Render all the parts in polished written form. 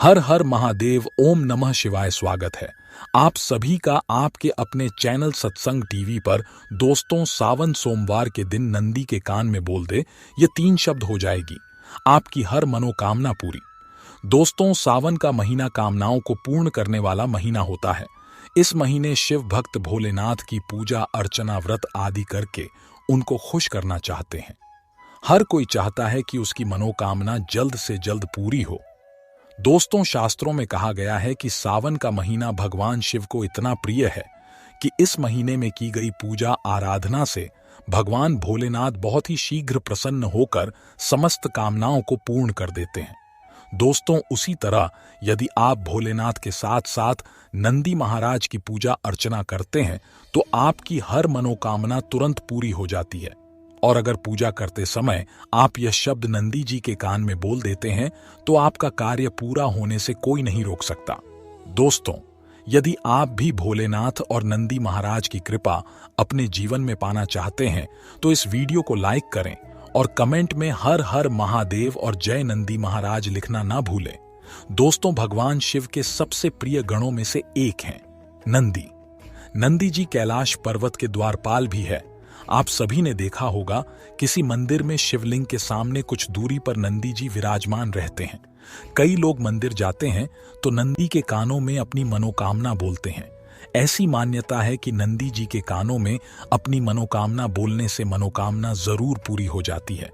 हर हर महादेव, ओम नमः शिवाय। स्वागत है आप सभी का आपके अपने चैनल सत्संग टीवी पर। दोस्तों, सावन सोमवार के दिन नंदी के कान में बोल दे, ये 3 शब्द हो जाएगी आपकी हर मनोकामना पूरी। दोस्तों, सावन का महीना कामनाओं को पूर्ण करने वाला महीना होता है। इस महीने शिव भक्त भोलेनाथ की पूजा अर्चना व्रत आदि करके उनको खुश करना चाहते हैं। हर कोई चाहता है कि उसकी मनोकामना जल्द से जल्द पूरी हो। दोस्तों, शास्त्रों में कहा गया है कि सावन का महीना भगवान शिव को इतना प्रिय है कि इस महीने में की गई पूजा आराधना से भगवान भोलेनाथ बहुत ही शीघ्र प्रसन्न होकर समस्त कामनाओं को पूर्ण कर देते हैं। दोस्तों, उसी तरह यदि आप भोलेनाथ के साथ साथ नंदी महाराज की पूजा अर्चना करते हैं तो आपकी हर मनोकामना तुरंत पूरी हो जाती है। और अगर पूजा करते समय आप यह शब्द नंदी जी के कान में बोल देते हैं तो आपका कार्य पूरा होने से कोई नहीं रोक सकता। दोस्तों, यदि आप भी भोलेनाथ और नंदी महाराज की कृपा अपने जीवन में पाना चाहते हैं तो इस वीडियो को लाइक करें और कमेंट में हर हर महादेव और जय नंदी महाराज लिखना ना भूलें। दोस्तों, भगवान शिव के सबसे प्रिय गणों में से एक हैं नंदी। नंदी जी कैलाश पर्वत के द्वारपाल भी है। आप सभी ने देखा होगा किसी मंदिर में शिवलिंग के सामने कुछ दूरी पर नंदी जी विराजमान रहते हैं। कई लोग मंदिर जाते हैं तो नंदी के कानों में अपनी मनोकामना बोलते हैं। ऐसी मान्यता है कि नंदी जी के कानों में अपनी मनोकामना बोलने से मनोकामना जरूर पूरी हो जाती है।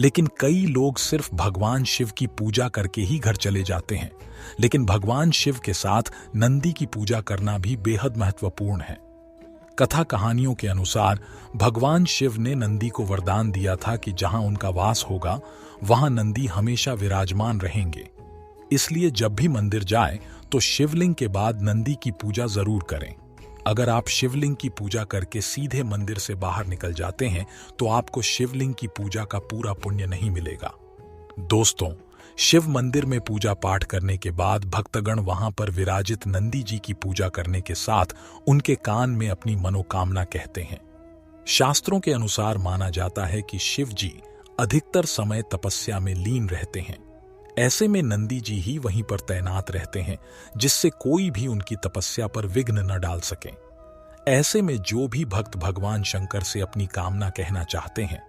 लेकिन कई लोग सिर्फ भगवान शिव की पूजा करके ही घर चले जाते हैं। लेकिन भगवान शिव के साथ नंदी की पूजा करना भी बेहद महत्वपूर्ण है। कथा कहानियों के अनुसार भगवान शिव ने नंदी को वरदान दिया था कि जहां उनका वास होगा वहां नंदी हमेशा विराजमान रहेंगे। इसलिए जब भी मंदिर जाएं तो शिवलिंग के बाद नंदी की पूजा जरूर करें। अगर आप शिवलिंग की पूजा करके सीधे मंदिर से बाहर निकल जाते हैं तो आपको शिवलिंग की पूजा का पूरा पुण्य नहीं मिलेगा। दोस्तों, शिव मंदिर में पूजा पाठ करने के बाद भक्तगण वहां पर विराजित नंदी जी की पूजा करने के साथ उनके कान में अपनी मनोकामना कहते हैं। शास्त्रों के अनुसार माना जाता है कि शिव जी अधिकतर समय तपस्या में लीन रहते हैं। ऐसे में नंदी जी ही वहीं पर तैनात रहते हैं जिससे कोई भी उनकी तपस्या पर विघ्न न डाल सके। ऐसे में जो भी भक्त भगवान शंकर से अपनी कामना कहना चाहते हैं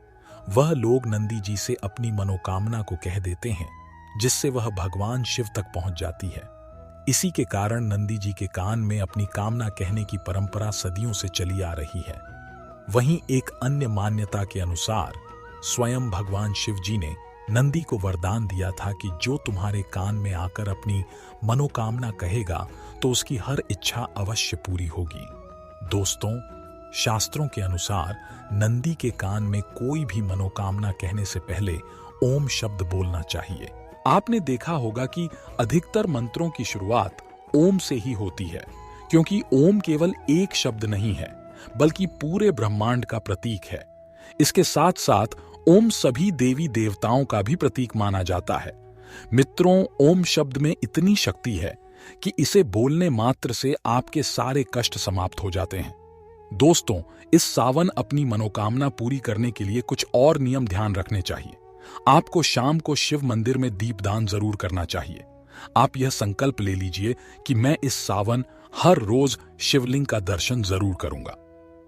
वह लोग नंदी जी से अपनी मनोकामना को कह देते हैं, जिससे वह भगवान शिव तक पहुंच जाती है। इसी के कारण नंदी जी के कान में अपनी कामना कहने की परंपरा सदियों से चली आ रही है। वहीं एक अन्य मान्यता के अनुसार स्वयं भगवान शिव जी ने नंदी को वरदान दिया था कि जो तुम्हारे कान में आकर अपनी मनोकामना कहेगा तो उसकी हर इच्छा अवश्य पूरी होगी। दोस्तों, शास्त्रों के अनुसार नंदी के कान में कोई भी मनोकामना कहने से पहले ओम शब्द बोलना चाहिए। आपने देखा होगा कि अधिकतर मंत्रों की शुरुआत ओम से ही होती है, क्योंकि ओम केवल एक शब्द नहीं है बल्कि पूरे ब्रह्मांड का प्रतीक है। इसके साथ साथ ओम सभी देवी देवताओं का भी प्रतीक माना जाता है। मित्रों, ओम शब्द में इतनी शक्ति है कि इसे बोलने मात्र से आपके सारे कष्ट समाप्त हो जाते हैं। दोस्तों, इस सावन अपनी मनोकामना पूरी करने के लिए कुछ और नियम ध्यान रखने चाहिए। आपको शाम को शिव मंदिर में दीपदान जरूर करना चाहिए। आप यह संकल्प ले लीजिए कि मैं इस सावन हर रोज शिवलिंग का दर्शन जरूर करूंगा।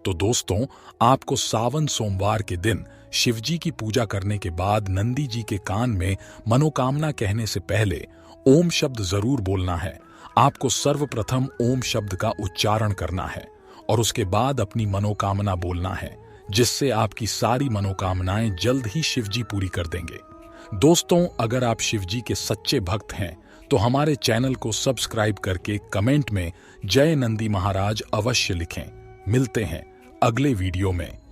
तो दोस्तों, आपको सावन सोमवार के दिन शिवजी की पूजा करने के बाद नंदी जी के कान में मनोकामना कहने से पहले ओम शब्द जरूर बोलना है। आपको सर्वप्रथम ओम शब्द का उच्चारण करना है और उसके बाद अपनी मनोकामना बोलना है, जिससे आपकी सारी मनोकामनाएं जल्द ही शिवजी पूरी कर देंगे। दोस्तों, अगर आप शिवजी के सच्चे भक्त हैं तो हमारे चैनल को सब्सक्राइब करके कमेंट में जय नंदी महाराज अवश्य लिखें। मिलते हैं अगले वीडियो में।